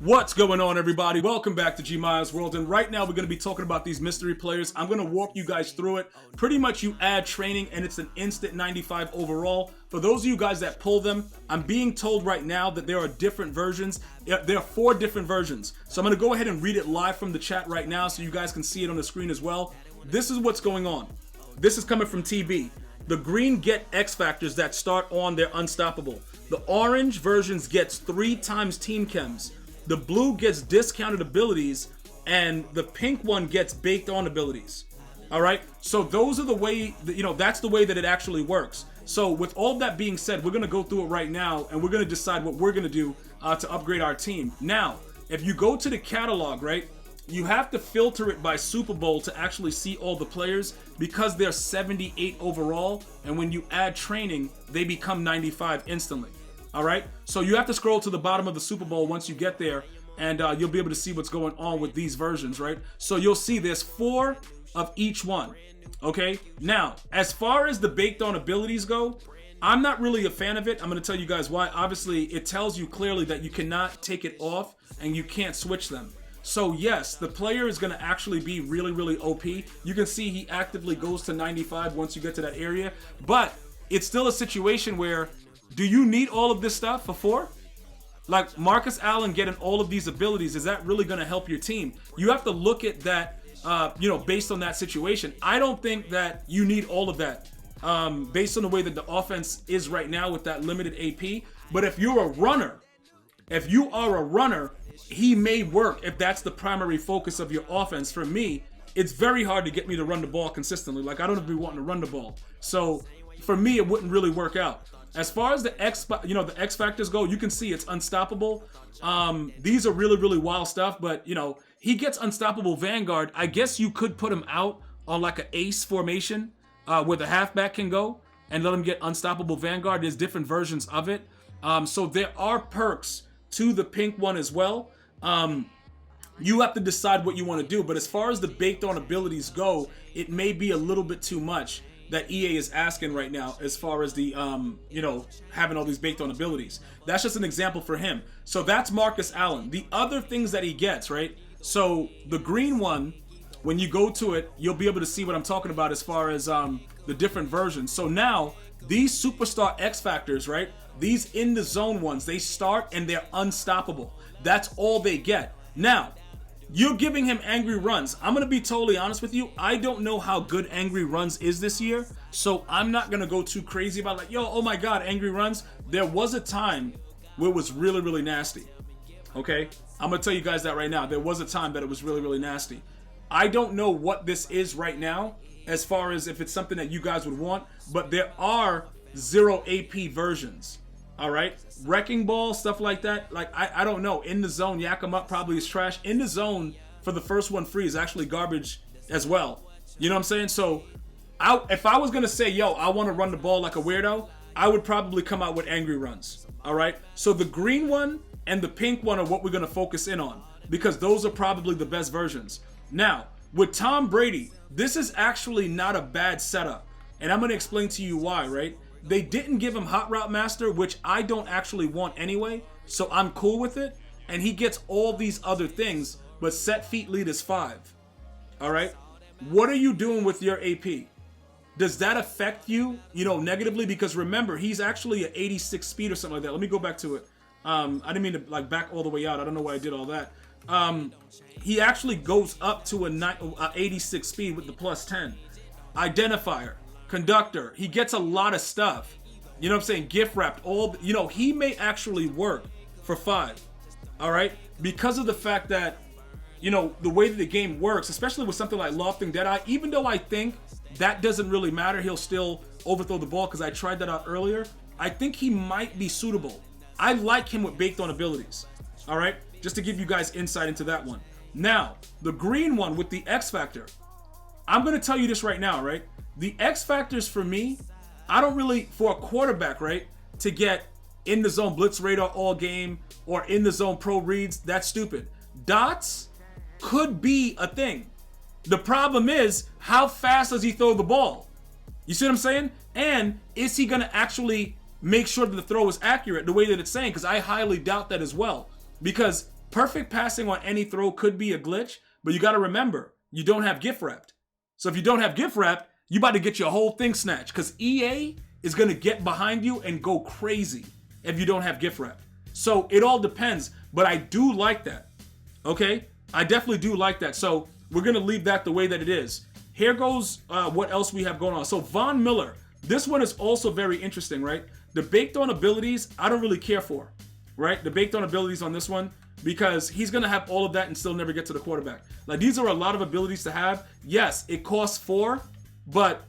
What's going on, everybody? Welcome back to GmiasWorld, and right now we're going to be talking about these mystery players. I'm going to walk you guys through it. Pretty much you add training and it's an instant 95 overall. For those of you guys that pull them, I'm being told right now that there are different versions. There are 4 different versions. So I'm going to go ahead and read it live from the chat right now so you guys can see it on the screen as well. This is what's going on. This is coming from TB. The green get X factors that start on their unstoppable. The orange versions gets 3 times team chems. The blue gets discounted abilities, and the pink one gets baked on abilities. All right, so those are the way, that's the way that it actually works. So with all that being said, we're gonna go through it right now, and we're gonna decide what we're gonna do to upgrade our team. Now, if you go to the catalog, right, you have to filter it by Super Bowl to actually see all the players because they're 78 overall, and when you add training, they become 95 instantly. All right, so you have to scroll to the bottom of the Super Bowl once you get there, and you'll be able to see what's going on with these versions, right? So you'll see there's 4 of each one. Okay, now as far as the baked on abilities go, I'm not really a fan of it. I'm going to tell you guys why. Obviously, it tells you clearly that you cannot take it off and you can't switch them. So yes, the player is going to actually be really, really OP. You can see he actively goes to 95 once you get to that area, but it's still a situation where, do you need all of this stuff for 4? Like Marcus Allen getting all of these abilities, is that really going to help your team? You have to look at that, based on that situation. I don't think that you need all of that based on the way that the offense is right now with that limited AP. But if you're a runner, he may work if that's the primary focus of your offense. For me, it's very hard to get me to run the ball consistently. Like, I don't be wanting to run the ball. So for me, it wouldn't really work out. As far as the X factors go, you can see it's unstoppable. These are really, really wild stuff, but he gets unstoppable Vanguard. I guess you could put him out on like an ace formation where the halfback can go and let him get unstoppable Vanguard. There's different versions of it. So there are perks to the pink one as well. You have to decide what you want to do, but as far as the baked on abilities go, it may be a little bit too much that EA is asking right now as far as the, having all these baked on abilities. That's just an example for him. So that's Marcus Allen. The other things that he gets, right? So the green one, when you go to it, you'll be able to see what I'm talking about as far as the different versions. So now these superstar X factors, right? These in the zone ones, they start and they're unstoppable. That's all they get. Now, you're giving him angry runs. I'm going to be totally honest with you. I don't know how good angry runs is this year. So I'm not going to go too crazy about like, oh my God, angry runs. There was a time where it was really, really nasty. Okay? I'm going to tell you guys that right now. There was a time that it was really, really nasty. I don't know what this is right now as far as if it's something that you guys would want, but there are 0 AP versions. All right, wrecking ball, stuff like that. Like, I don't know. In the zone, yak 'em up probably is trash. In the zone for the first one free is actually garbage as well. You know what I'm saying? So if I was going to say, I want to run the ball like a weirdo, I would probably come out with angry runs. All right. So the green one and the pink one are what we're going to focus in on because those are probably the best versions. Now, with Tom Brady, this is actually not a bad setup. And I'm going to explain to you why, right? They didn't give him Hot Route Master, which I don't actually want anyway, so I'm cool with it. And he gets all these other things, but set feet lead is 5. All right? What are you doing with your AP? Does that affect you, negatively? Because remember, he's actually an 86 speed or something like that. Let me go back to it. I didn't mean to back all the way out. I don't know why I did all that. He actually goes up to a 86 speed with the plus 10. Identifier. Conductor, he gets a lot of stuff. You know what I'm saying? Gift wrapped, he may actually work for 5. All right? Because of the fact that, the way that the game works, especially with something like Lofting Deadeye, even though I think that doesn't really matter, he'll still overthrow the ball because I tried that out earlier. I think he might be suitable. I like him with baked on abilities. All right? Just to give you guys insight into that one. Now, the green one with the X Factor. I'm going to tell you this right now, right? The X factors for me, I don't really, for a quarterback, right, to get in the zone blitz radar all game or in the zone pro reads, that's stupid. Dots could be a thing. The problem is, how fast does he throw the ball? You see what I'm saying? And is he going to actually make sure that the throw is accurate the way that it's saying? Because I highly doubt that as well. Because perfect passing on any throw could be a glitch, but you got to remember, you don't have gift wrapped. So if you don't have gift wrap, you about to get your whole thing snatched, because EA is going to get behind you and go crazy if you don't have gift wrap. So it all depends, but I do like that. Okay? I definitely do like that. So we're going to leave that the way that it is. Here goes what else we have going on. So Von Miller, this one is also very interesting, right? The baked on abilities, I don't really care for, right? The baked on abilities on this one, because he's going to have all of that and still never get to the quarterback. Like, these are a lot of abilities to have. Yes, it costs 4, but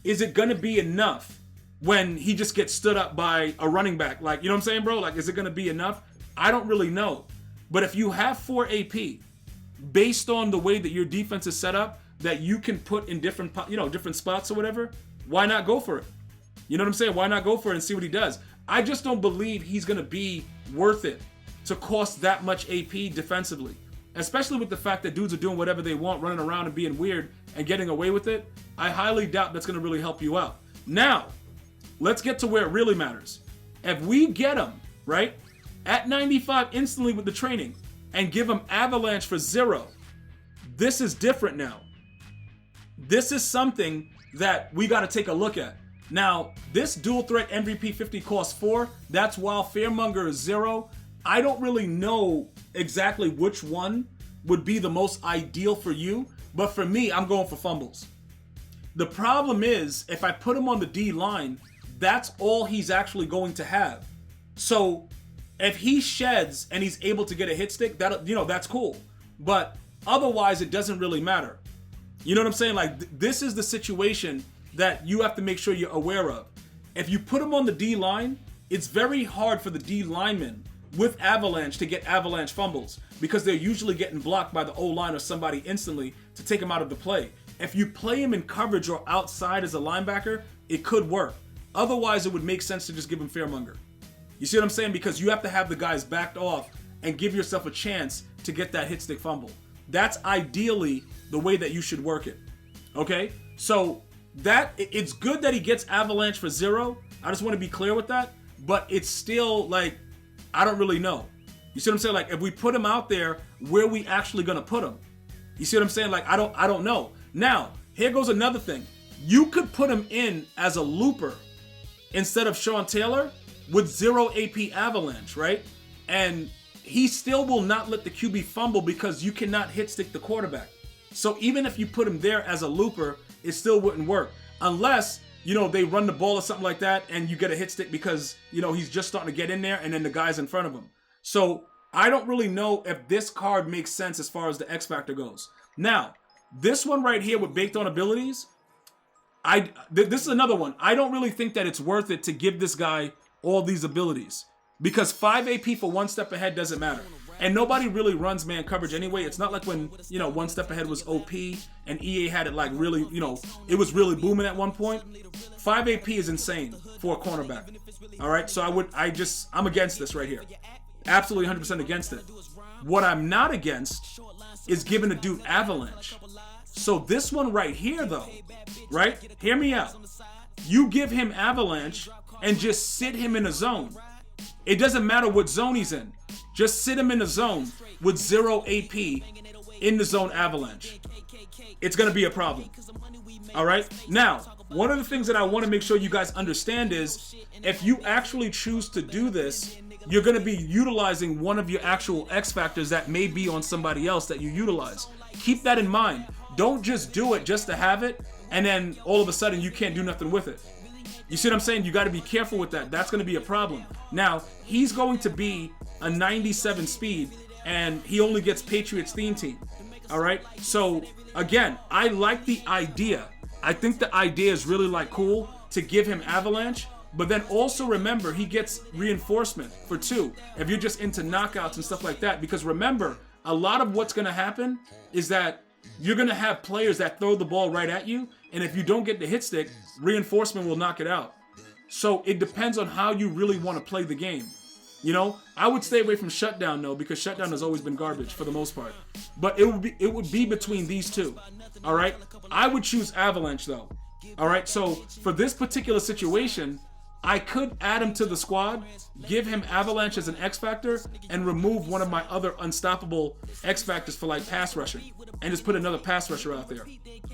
is it going to be enough when he just gets stood up by a running back? Like, you know what I'm saying, bro? Like, is it going to be enough? I don't really know. But if you have 4 AP, based on the way that your defense is set up, that you can put in different, different spots or whatever, why not go for it? You know what I'm saying? Why not go for it and see what he does? I just don't believe he's going to be worth it to cost that much AP defensively. Especially with the fact that dudes are doing whatever they want, running around and being weird and getting away with it. I highly doubt that's going to really help you out. Now, let's get to where it really matters. If we get him, right, at 95 instantly with the training and give him Avalanche for 0, this is different now. This is something that we got to take a look at. Now, this dual threat MVP 50 costs 4. That's while Fearmonger is 0. I don't really know exactly which one would be the most ideal for you, but for me, I'm going for fumbles. The problem is, if I put him on the D line, that's all he's actually going to have. So if he sheds and he's able to get a hit stick, that's cool. But otherwise, it doesn't really matter. You know what I'm saying? Like, this is the situation that you have to make sure you're aware of. If you put him on the D line, it's very hard for the D linemen with Avalanche to get Avalanche fumbles, because they're usually getting blocked by the O-line or somebody instantly to take him out of the play. If you play him in coverage or outside as a linebacker, it could work. Otherwise, it would make sense to just give him Fearmonger. You see what I'm saying? Because you have to have the guys backed off and give yourself a chance to get that hit stick fumble. That's ideally the way that you should work it. Okay? So it's good that he gets Avalanche for 0. I just want to be clear with that. But it's still like, I don't really know. You see what I'm saying? Like, if we put him out there, where are we actually gonna put him? You see what I'm saying? Like, I don't know. Now, here goes another thing. You could put him in as a looper instead of Sean Taylor with 0 AP Avalanche, right? And he still will not let the QB fumble because you cannot hit stick the quarterback. So even if you put him there as a looper, it still wouldn't work. Unless, they run the ball or something like that and you get a hit stick because, he's just starting to get in there and then the guy's in front of him. So I don't really know if this card makes sense as far as the X Factor goes. Now, this one right here with baked on abilities, this is another one. I don't really think that it's worth it to give this guy all these abilities, because 5 AP for 1 step ahead doesn't matter. And nobody really runs man coverage anyway. It's not like when, 1 step ahead was OP and EA had it like really, it was really booming at one point. 5 AP is insane for a cornerback. All right. So I'm against this right here. Absolutely 100% against it. What I'm not against is giving a dude Avalanche. So this one right here though, right? Hear me out. You give him Avalanche and just sit him in a zone. It doesn't matter what zone he's in. Just sit him in a zone with 0 AP in the zone Avalanche. It's going to be a problem. All right? Now, one of the things that I want to make sure you guys understand is, if you actually choose to do this, you're going to be utilizing one of your actual X factors that may be on somebody else that you utilize. Keep that in mind. Don't just do it just to have it, and then all of a sudden you can't do nothing with it. You see what I'm saying? You got to be careful with that. That's going to be a problem. Now, he's going to be a 97 speed, and he only gets Patriots theme team. All right? So, again, I like the idea. I think the idea is really, cool to give him Avalanche, but then also remember, he gets reinforcement for 2 if you're just into knockouts and stuff like that. Because remember, a lot of what's going to happen is that you're going to have players that throw the ball right at you, and if you don't get the hit stick, reinforcement will knock it out. So it depends on how you really want to play the game. I would stay away from shutdown though, because shutdown has always been garbage for the most part. But it would be between these two. All right? I would choose Avalanche though. All right? So for this particular situation, I could add him to the squad, give him Avalanche as an X Factor, and remove one of my other unstoppable X Factors for like pass rushing, and just put another pass rusher out there.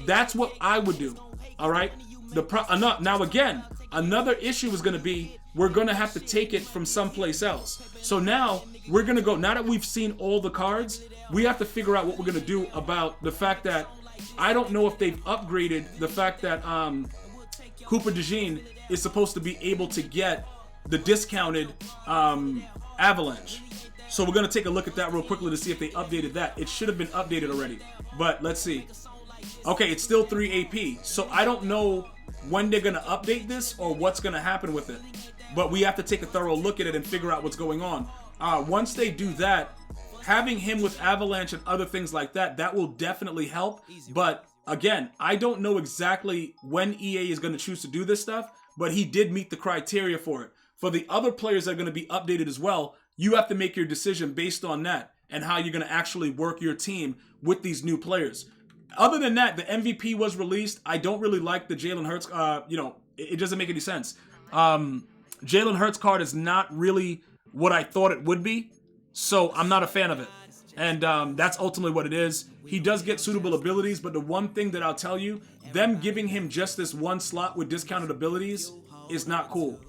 That's what I would do, all right? Now again, another issue is going to be we're going to have to take it from someplace else. So now we're going to go, now that we've seen all the cards, we have to figure out what we're going to do about the fact that I don't know if they've upgraded the fact that Cooper DeJean is supposed to be able to get the discounted Avalanche. So we're going to take a look at that real quickly to see if they updated that. It should have been updated already, but let's see. Okay, it's still 3 AP, so I don't know when they're going to update this or what's going to happen with it. But we have to take a thorough look at it and figure out what's going on. Once they do that, having him with Avalanche and other things like that, that will definitely help. But again, I don't know exactly when EA is going to choose to do this stuff, but he did meet the criteria for it. For the other players that are going to be updated as well, you have to make your decision based on that and how you're going to actually work your team with these new players. Other than that, the MVP was released. I don't really like the Jalen Hurts. It doesn't make any sense. Jalen Hurts card is not really what I thought it would be, so I'm not a fan of it. And that's ultimately what it is. He does get suitable abilities, but the one thing that I'll tell you, them giving him just this one slot with discounted abilities is not cool.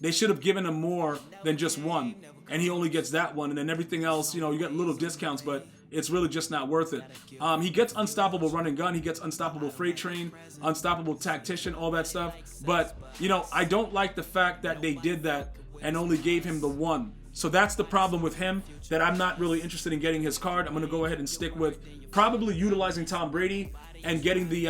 They should have given him more than just one, and he only gets that one, and then everything else, you get little discounts, but it's really just not worth it. He gets unstoppable run and gun, he gets unstoppable freight train, unstoppable tactician, all that stuff, but, I don't like the fact that they did that and only gave him the one. So that's the problem with him, that I'm not really interested in getting his card. I'm going to go ahead and stick with probably utilizing Tom Brady and getting the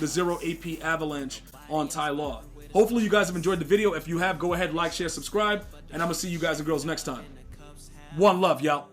0 AP Avalanche on Ty Law. Hopefully you guys have enjoyed the video. If you have, go ahead, like, share, subscribe, and I'm going to see you guys and girls next time. One love, y'all.